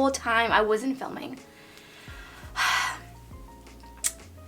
whole time I wasn't filming.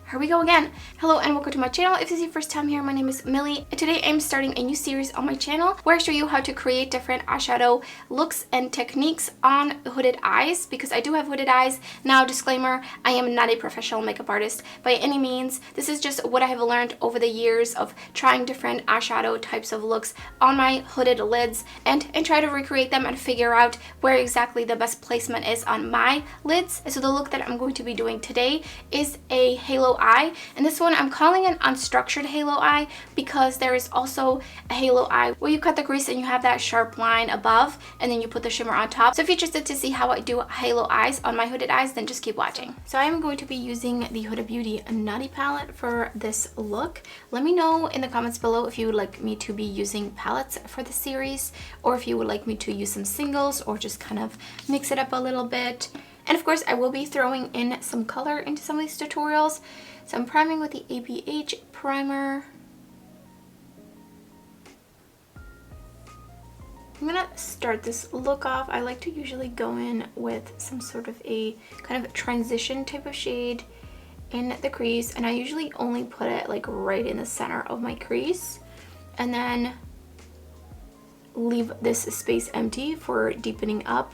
Here we go again. Hello and welcome to my channel. If this is your first time here, my name is Millie, and today I'm starting a new series on my channel where I show you how to create different eyeshadow looks and techniques on hooded eyes, because I do have hooded eyes. Now, disclaimer, I am not a professional makeup artist by any means. This is just what I have learned over the years of trying different eyeshadow types of looks on my hooded lids and try to recreate them and figure out where exactly the best placement is on my lids. And so the look that I'm going to be doing today is a halo eye, and this one I'm calling an unstructured halo eye because there is also a halo eye where you cut the crease and you have that sharp line above and then you put the shimmer on top. So if you're interested to see how I do halo eyes on my hooded eyes, then just keep watching. So I am going to be using the Huda Beauty Nutty palette for this look. Let me know in the comments below if you would like me to be using palettes for the series, or if you would like me to use some singles or just kind of mix it up a little bit. And of course, I will be throwing in some color into some of these tutorials. So I'm priming with the ABH primer. I'm gonna start this look off. I like to usually go in with some sort of a kind of transition type of shade in the crease, and I usually only put it like right in the center of my crease, and then leave this space empty for deepening up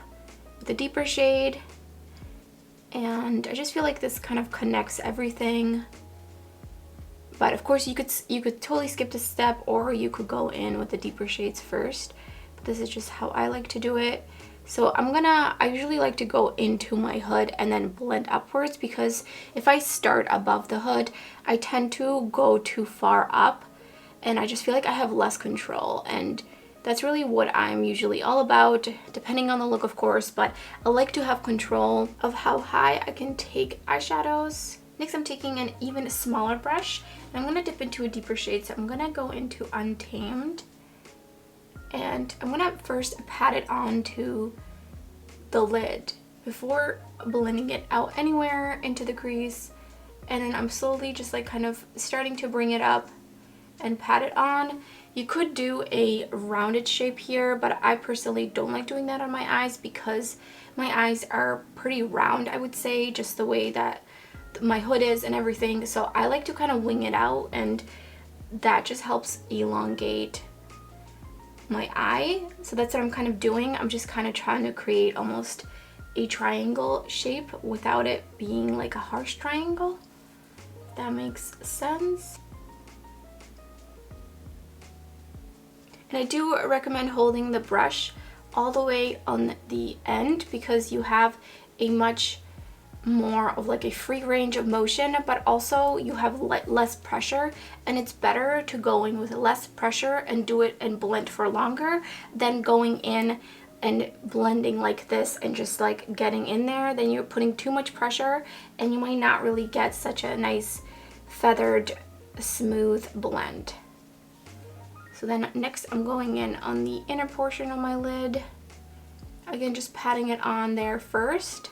with a deeper shade. And I just feel like this kind of connects everything. But of course you could totally skip this step, or you could go in with the deeper shades first. But this is just how I like to do it. So I usually like to go into my hood and then blend upwards, because if I start above the hood, I tend to go too far up and I just feel like I have less control, and that's really what I'm usually all about, depending on the look of course, but I like to have control of how high I can take eyeshadows. Next, I'm taking an even smaller brush and I'm going to dip into a deeper shade. So I'm going to go into Untamed, and I'm going to first pat it onto the lid before blending it out anywhere into the crease, and then I'm slowly just like kind of starting to bring it up and pat it on. You could do a rounded shape here, but I personally don't like doing that on my eyes because my eyes are pretty round, I would say, just the way that my hood is and everything. So I like to kind of wing it out, and that just helps elongate my eye. So that's what I'm kind of doing. I'm just kind of trying to create almost a triangle shape without it being like a harsh triangle, if that makes sense. And I do recommend holding the brush all the way on the end, because you have a much more of like a free range of motion, but also you have less pressure, and it's better to go in with less pressure and do it and blend for longer than going in and blending like this and just like getting in there. Then you're putting too much pressure and you might not really get such a nice feathered smooth blend. So then next I'm going in on the inner portion of my lid. Again, just patting it on there first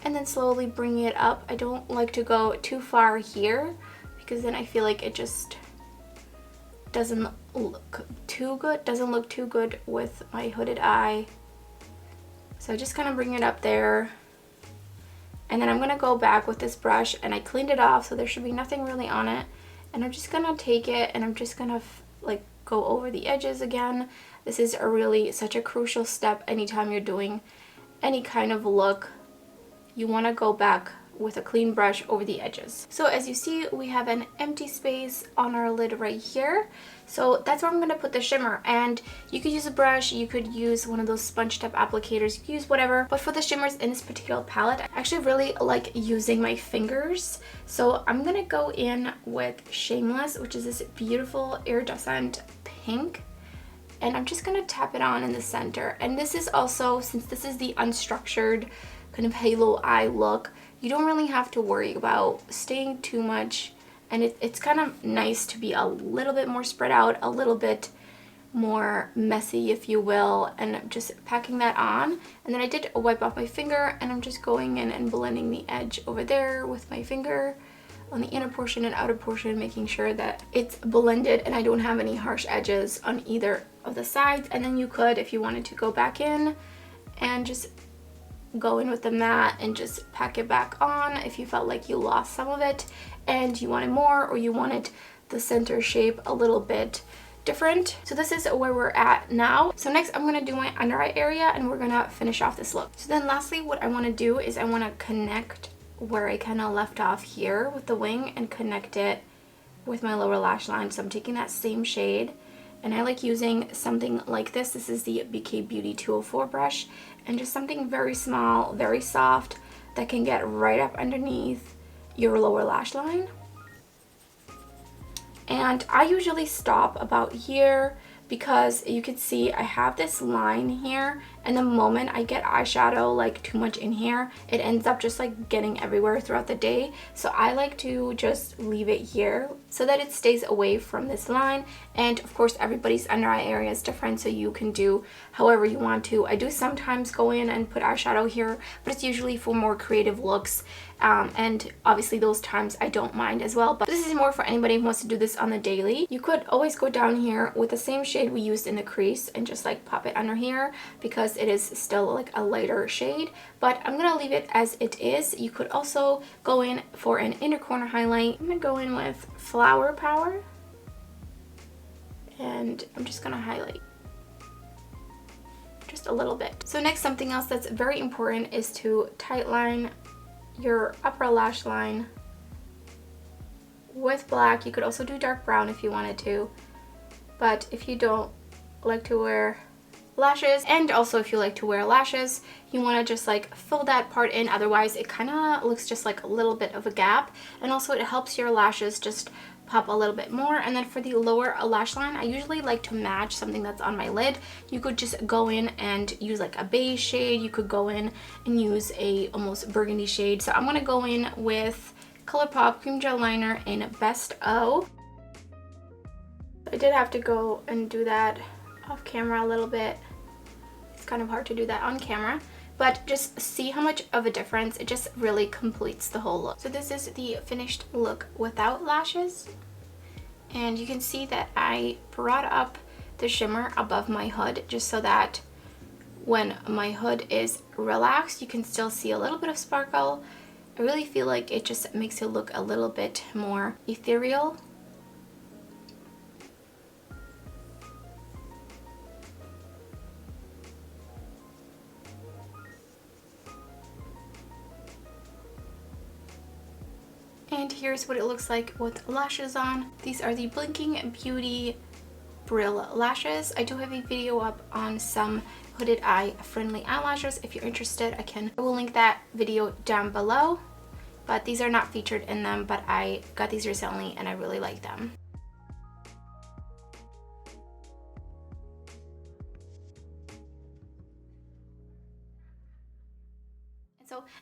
and then slowly bringing it up. I don't like to go too far here because then I feel like it just doesn't look too good with my hooded eye. So I just kind of bring it up there. And then I'm going to go back with this brush, and I cleaned it off so there should be nothing really on it. And I'm just going to take it and I'm just going to like go over the edges again. This is such a crucial step anytime you're doing any kind of look. You want to go back with a clean brush over the edges. So as you see, we have an empty space on our lid right here. So that's where I'm going to put the shimmer, and you could use a brush, you could use one of those sponge tip applicators, you could use whatever. But for the shimmers in this particular palette, I actually really like using my fingers. So I'm going to go in with Shameless, which is this beautiful iridescent pink, and I'm just going to tap it on in the center. And this is also, since this is the unstructured kind of halo eye look, you don't really have to worry about staying too much, and it's kind of nice to be a little bit more spread out, a little bit more messy, if you will, and I'm just packing that on. And then I did wipe off my finger, and I'm just going in and blending the edge over there with my finger on the inner portion and outer portion, making sure that it's blended and I don't have any harsh edges on either of the sides. And then you could, if you wanted to, go back in and just go in with the matte and just pack it back on if you felt like you lost some of it and you wanted more, or you wanted the center shape a little bit different. So this is where we're at now. So next I'm going to do my under eye area and we're going to finish off this look. So then lastly, what I want to do is I want to connect where I kind of left off here with the wing and connect it with my lower lash line. So I'm taking that same shade, and I like using something like this. This is the BK Beauty 204 brush, and just something very small, very soft, that can get right up underneath your lower lash line. And I usually stop about here because you can see I have this line here, and the moment I get eyeshadow like too much in here, it ends up just like getting everywhere throughout the day. So I like to just leave it here so that it stays away from this line. And of course everybody's under eye area is different, so you can do however you want to. I do sometimes go in and put eyeshadow here, but it's usually for more creative looks. And obviously those times I don't mind as well, but this is more for anybody who wants to do this on the daily. You could always go down here with the same shade we used in the crease and just like pop it under here because it is still like a lighter shade, but I'm gonna leave it as it is. You could also go in for an inner corner highlight. I'm gonna go in with Flower Power, and I'm just gonna highlight just a little bit. So next, something else that's very important is to tightline your upper lash line with black. You could also do dark brown if you wanted to, but if you don't like to wear lashes, and also if you like to wear lashes, you want to just like fill that part in, otherwise it kind of looks just like a little bit of a gap, and also it helps your lashes just pop a little bit more. And then for the lower lash line, I usually like to match something that's on my lid. You could just go in and use like a beige shade. You could go in and use a almost burgundy shade. So I'm going to go in with ColourPop Cream Gel Liner in Best O. I did have to go and do that off camera a little bit. It's kind of hard to do that on camera, but just see how much of a difference. It just really completes the whole look. So this is the finished look without lashes, and you can see that I brought up the shimmer above my hood just so that when my hood is relaxed you can still see a little bit of sparkle. I really feel like it just makes it look a little bit more ethereal. And here's what it looks like with lashes on. These are the Blinking Beauty Brill lashes. I do have a video up on some hooded eye friendly eyelashes. If you're interested, I will link that video down below. But these are not featured in them, but I got these recently and I really like them.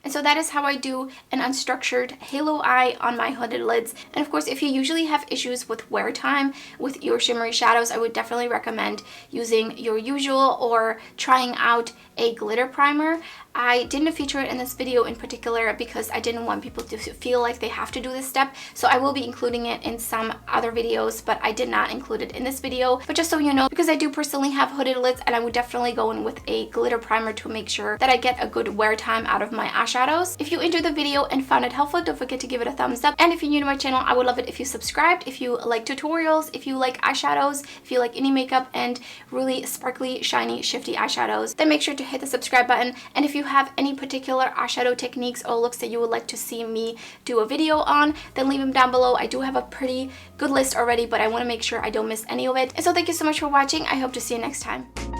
And so that is how I do an unstructured halo eye on my hooded lids. And of course, if you usually have issues with wear time with your shimmery shadows, I would definitely recommend using your usual or trying out a glitter primer. I didn't feature it in this video in particular because I didn't want people to feel like they have to do this step. So I will be including it in some other videos, but I did not include it in this video. But just so you know, because I do personally have hooded lids, and I would definitely go in with a glitter primer to make sure that I get a good wear time out of my eyeshadows. If you enjoyed the video and found it helpful, don't forget to give it a thumbs up. And if you're new to my channel, I would love it if you subscribed. If you like tutorials, if you like eyeshadows, if you like any makeup and really sparkly, shiny, shifty eyeshadows, then make sure to hit the subscribe button. And if you have any particular eyeshadow techniques or looks that you would like to see me do a video on, then leave them down below. I do have a pretty good list already, but I want to make sure I don't miss any of it. And so thank you so much for watching. I hope to see you next time.